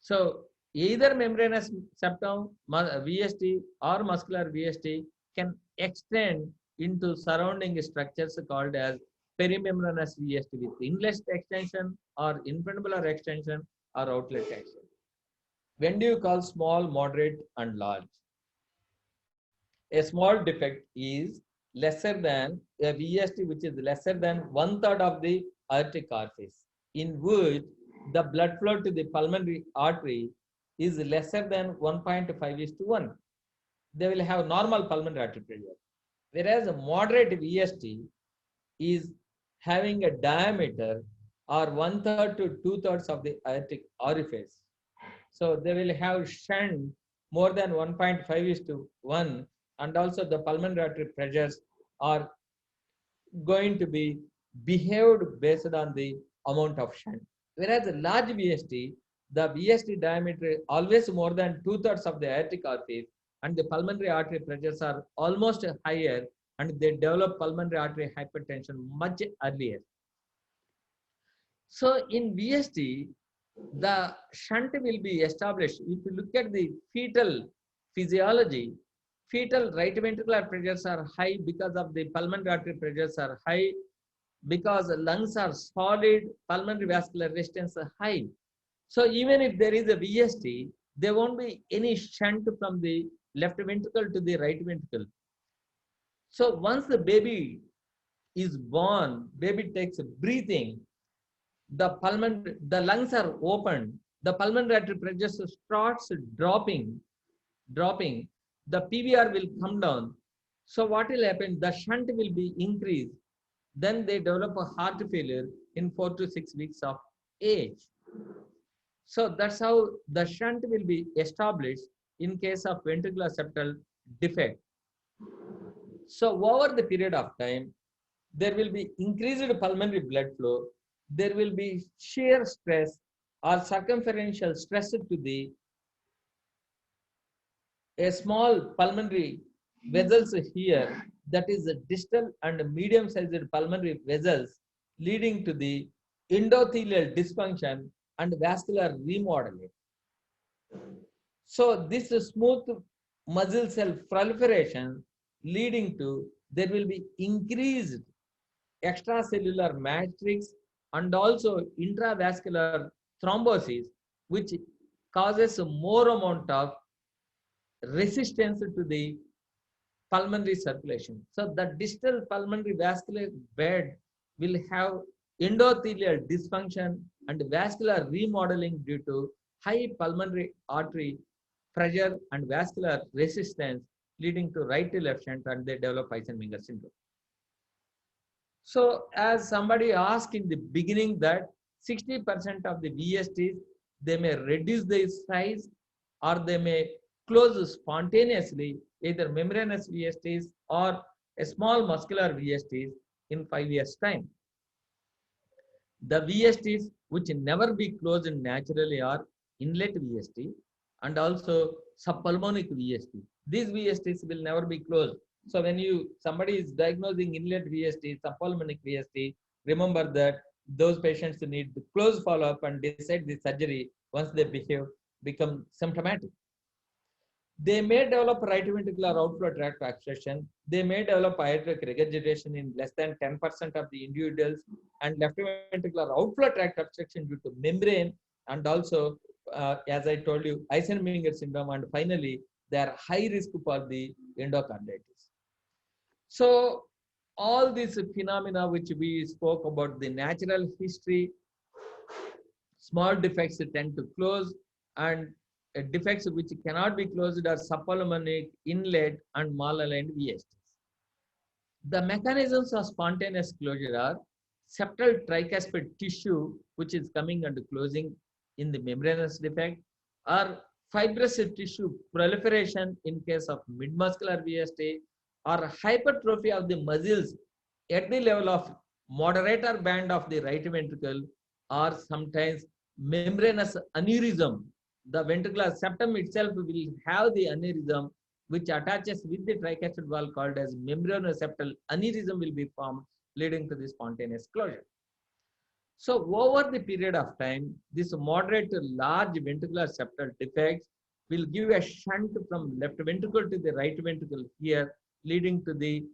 So either membranous septum VST or muscular VST can extend into surrounding structures called as perimembranous VST with inlet extension or infundibulum extension or outlet extension. When do you call small, moderate, and large? A small defect is lesser than a VST which is lesser than 1/3 of the aortic orifice, in which the blood flow to the pulmonary artery is lesser than 1.5:1. They will have normal pulmonary artery pressure. Whereas a moderate VST is having a diameter or 1/3 to 2/3 of the aortic orifice. So they will have shunt more than 1.5:1, and also the pulmonary artery pressures are going to be behaved based on the amount of shunt. Whereas a large VST, the VST diameter is always more than 2/3 of the aortic orifice, and the pulmonary artery pressures are almost higher, and they develop pulmonary artery hypertension much earlier. So in VST, the shunt will be established. If you look at the fetal physiology, fetal right ventricular pressures are high because of the pulmonary artery pressures are high, because the lungs are solid, pulmonary vascular resistance is high. So even if there is a VST, there won't be any shunt from the left ventricle to the right ventricle. So once the baby is born, baby takes breathing, the lungs are open, the pulmonary artery pressure starts dropping, the PVR will come down. So what will happen? The shunt will be increased. Then they develop a heart failure in 4 to 6 weeks of age. So that's how the shunt will be established in case of ventricular septal defect. So over the period of time, there will be increased pulmonary blood flow. There will be shear stress or circumferential stress to the a small pulmonary vessels here, that is the distal and medium sized pulmonary vessels, leading to the endothelial dysfunction and vascular remodeling. So this smooth muscle cell proliferation leading to there will be increased extracellular matrix and also intravascular thrombosis, which causes more amount of resistance to the pulmonary circulation. So the distal pulmonary vascular bed will have endothelial dysfunction and vascular remodeling due to high pulmonary artery pressure and vascular resistance, leading to right to left shunt, and they develop Eisenmenger syndrome. So as somebody asked in the beginning that 60% of the VSTs, they may reduce their size or they may close spontaneously, either membranous VSTs or a small muscular VSTs in 5 years' time. The VSTs which never be closed naturally are inlet VST and also subpulmonic VST. These VSTs will never be closed. So when somebody is diagnosing inlet VST, subpulmonic VST, remember that those patients need close follow-up and decide the surgery once they become symptomatic. They may develop right ventricular outflow tract obstruction. They may develop aortic regurgitation in less than 10% of the individuals, and left ventricular outflow tract obstruction due to membrane, and also, as I told you, Eisenmenger syndrome, and finally, they are high risk for the endocarditis. So all these phenomena which we spoke about, the natural history, small defects tend to close, and defects which cannot be closed are subpulmonic, inlet, and malaligned VSTs. The mechanisms of spontaneous closure are septal tricuspid tissue, which is coming and closing in the membranous defect, or fibrous tissue proliferation in case of midmuscular VST, or hypertrophy of the muscles at the level of moderator band of the right ventricle, or sometimes membranous aneurysm. The ventricular septum itself will have the aneurysm which attaches with the tricuspid valve called as membranoseptal aneurysm will be formed, leading to the spontaneous closure. So over the period of time, this moderate to large ventricular septal defects will give a shunt from left ventricle to the right ventricle here, leading to the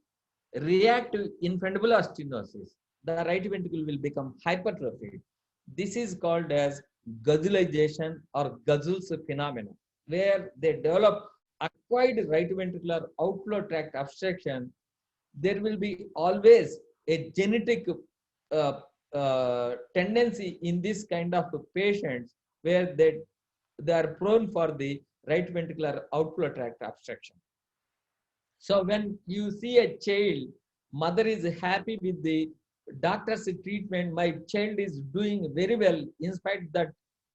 reactive infundibular stenosis. The right ventricle will become hypertrophied. This is called as guzzleization or guzzles phenomena, where they develop acquired right ventricular outflow tract obstruction. There will be always a genetic tendency in this kind of patients where they are prone for the right ventricular outflow tract obstruction. So when you see a child, mother is happy with the doctor's treatment, my child is doing very well in spite that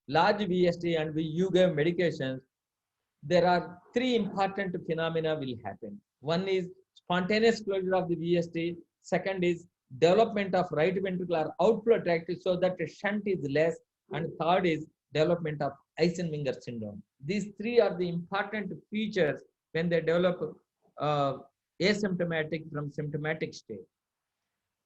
large VST and you give medications, there are three important phenomena will happen. One is spontaneous closure of the VST. Second is development of right ventricular outflow tract so that the shunt is less. And third is development of Eisenmenger syndrome. These three are the important features when they develop asymptomatic from symptomatic state.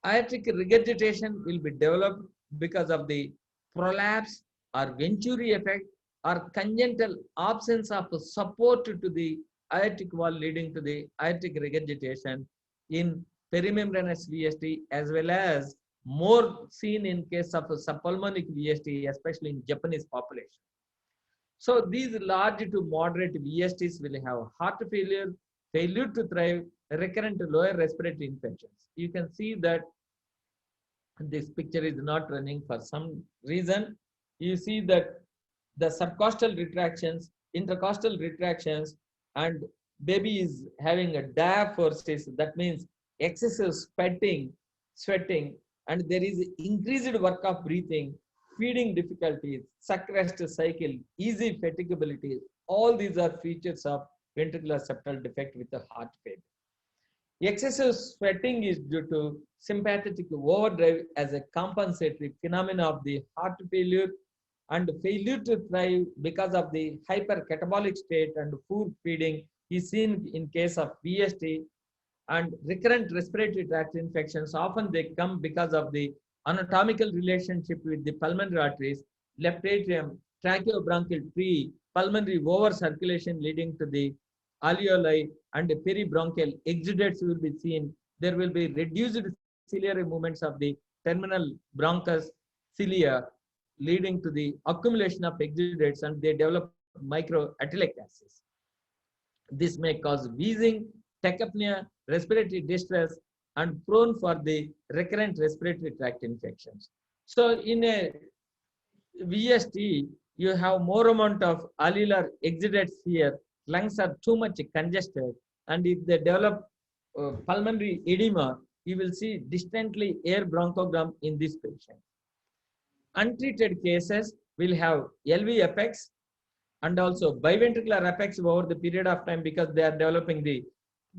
Aortic regurgitation will be developed because of the prolapse or Venturi effect or congenital absence of support to the aortic wall leading to the aortic regurgitation in perimembranous VST, as well as more seen in case of subpulmonic VST, especially in Japanese population. So these large to moderate VSTs will have heart failure, failure to thrive, recurrent lower respiratory infections. You can see that this picture is not running for some reason. You see that the subcostal retractions, intercostal retractions, and baby is having a diaphoresis. That means excessive sweating, and there is increased work of breathing, feeding difficulties, suck rest cycle, easy fatigability. All these are features of ventricular septal defect with the heart failure. Excessive sweating is due to sympathetic overdrive as a compensatory phenomena of the heart failure, and failure to thrive because of the hypercatabolic state and poor feeding is seen in case of VST. And recurrent respiratory tract infections, often they come because of the anatomical relationship with the pulmonary arteries, left atrium, tracheobronchial tree, pulmonary over circulation leading to the alveoli, and peribronchial exudates will be seen. There will be reduced ciliary movements of the terminal bronchus cilia leading to the accumulation of exudates, and they develop microatelectasis. This may cause wheezing, tachypnea, respiratory distress, and prone for the recurrent respiratory tract infections. So in a VST, you have more amount of alveolar exudates here. Lungs are too much congested, and if they develop pulmonary edema, you will see distantly air bronchogram in this patient. Untreated cases will have LV apex and also biventricular apex over the period of time because they are developing the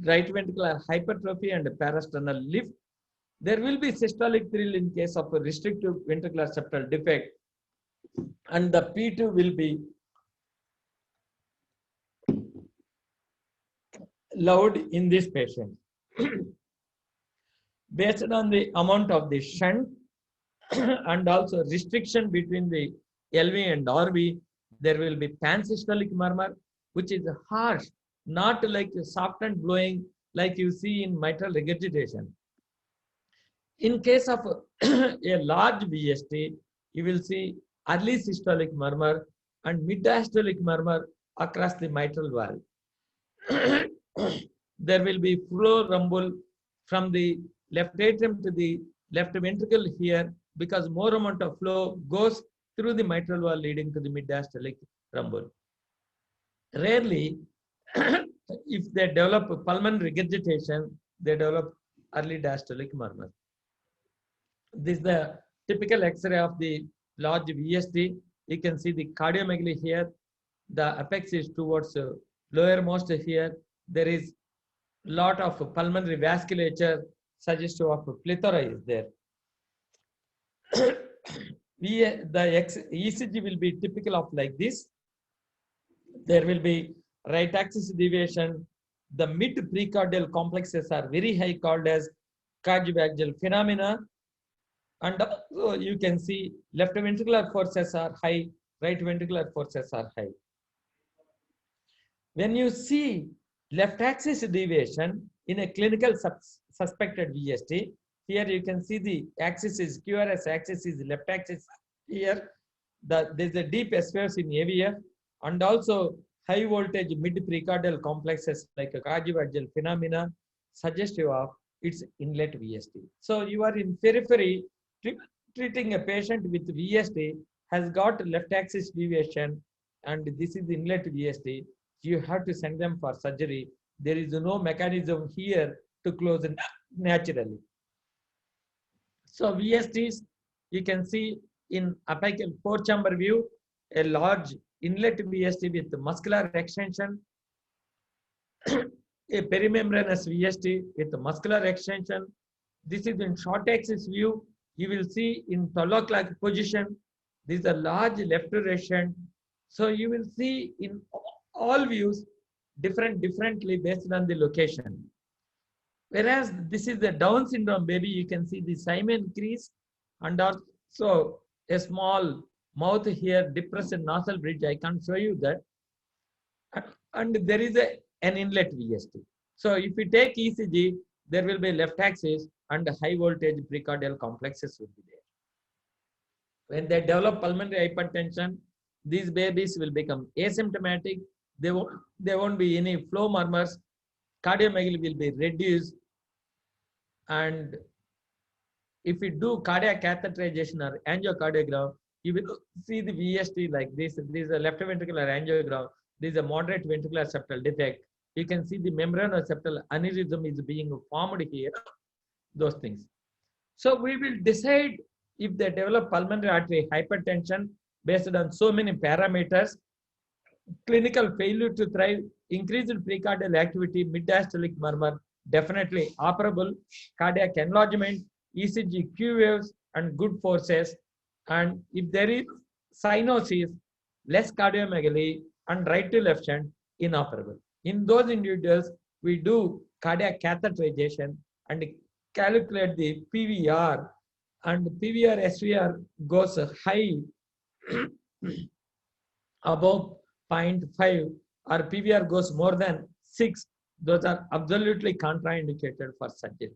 right ventricular hypertrophy and parasternal lift. There will be systolic thrill in case of a restrictive ventricular septal defect, and the P2 will be loud in this patient. Based on the amount of the shunt and also restriction between the LV and RV, there will be pansystolic murmur, which is harsh, not like soft and blowing like you see in mitral regurgitation. In case of a large VST, you will see early systolic murmur and mid-diastolic murmur across the mitral valve. There will be flow rumble from the left atrium to the left ventricle here because more amount of flow goes through the mitral valve leading to the mid-diastolic rumble. Rarely, if they develop pulmonary regurgitation, they develop early diastolic murmur. This is the typical X-ray of the large VSD. You can see the cardiomegaly here. The apex is towards lowermost here. There is lot of pulmonary vasculature suggestive of plethora is there. ECG will be typical of like this. There will be right axis deviation. The mid precordial complexes are very high, called as cardiovagal phenomena. And also you can see left ventricular forces are high, right ventricular forces are high. When you see left axis deviation in a clinical suspected VSD, here you can see the axis is QRS axis is left axis here. There's a deep spheres in AVF and also high voltage mid precordial complexes like a cardiovagal phenomena suggestive of its inlet VSD. So you are in periphery treating a patient with VSD has got left axis deviation and this is inlet VSD. You have to send them for surgery. There is no mechanism here to close it naturally. So VSDs, you can see in apical four-chamber view, a large inlet VSD with muscular extension, a perimembranous VSD with muscular extension. This is in short axis view. You will see in Tolok-like position, this is a large left radiation. So you will see in all views differently based on the location. Whereas this is the Down syndrome baby, you can see the Simon crease and also a small mouth here, depressed nasal bridge. I can't show you that. And there is an inlet VSD. So if you take ECG, there will be left axis and high voltage precordial complexes will be there. When they develop pulmonary hypertension, these babies will become asymptomatic. There won't be any flow murmurs. Cardiomegaly will be reduced. And if you do cardiac catheterization or angiocardiograph, you will see the VSD like this. This is a left ventricular angiogram. This is a moderate ventricular septal defect. You can see the membranoseptal aneurysm is being formed here. Those things. So we will decide if they develop pulmonary artery hypertension based on so many parameters. Clinical failure to thrive, increased precordial activity, mid-diastolic murmur, definitely operable, cardiac enlargement, ECG Q waves, and good forces. And if there is cyanosis, less cardiomegaly, and right to left shunt, inoperable. In those individuals, we do cardiac catheterization and calculate the PVR, and PVR SVR goes high above 0.5 or PVR goes more than 6. Those are absolutely contraindicated for surgery.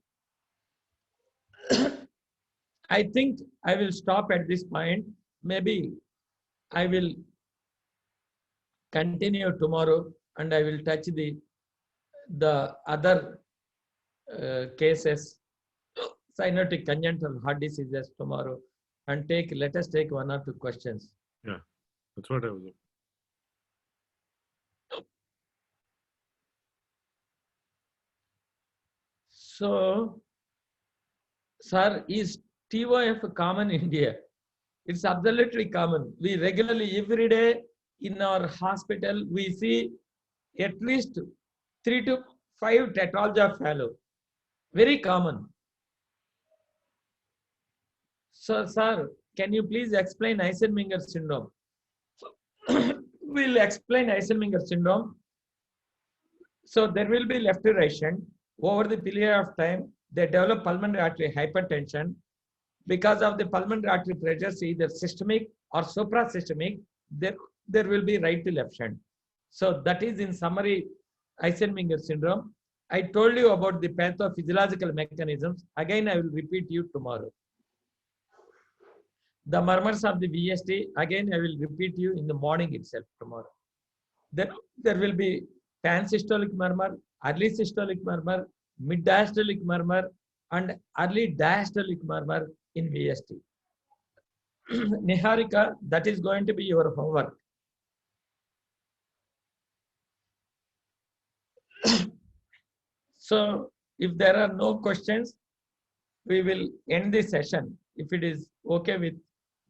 I think I will stop at this point. Maybe I will continue tomorrow and I will touch the other cases, cyanotic congenital heart diseases tomorrow, and let us take 1 or 2 questions. Yeah, that's what I was doing. So, sir, is TOF common in India? It's absolutely common. We regularly, every day in our hospital, we see at least 3 to 5 tetralogy fellow. Very common. So, sir, can you please explain Eisenmenger syndrome? We'll explain Eisenmenger syndrome. So there will be left duration. Over the period of time, they develop pulmonary artery hypertension. Because of the pulmonary artery pressures, either systemic or suprasystemic, there will be right to left shunt. So that is in summary Eisenmenger syndrome. I told you about the pathophysiological mechanisms. Again, I will repeat you tomorrow. The murmurs of the VSD, again, I will repeat you in the morning itself tomorrow. Then there will be pansystolic murmur, early systolic murmur, mid-diastolic murmur, and early diastolic murmur in VSD. Niharika, that is going to be your homework. So if there are no questions, we will end this session if it is okay with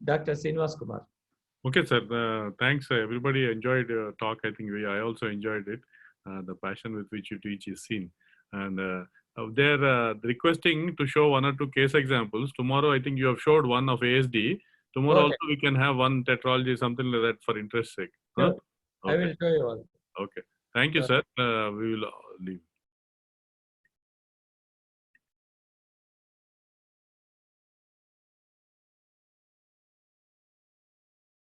Dr. Srinivas Kumar. Okay, sir. Thanks. Everybody enjoyed your talk. I think I also enjoyed it. The passion with which you teach is seen. And they're requesting to show 1 or 2 case examples. Tomorrow, I think you have showed one of ASD. Tomorrow Okay. also we can have one tetralogy, something like that for interest sake. Huh? Sure. I will show you all. Okay. Thank you, Sure. sir. We will leave.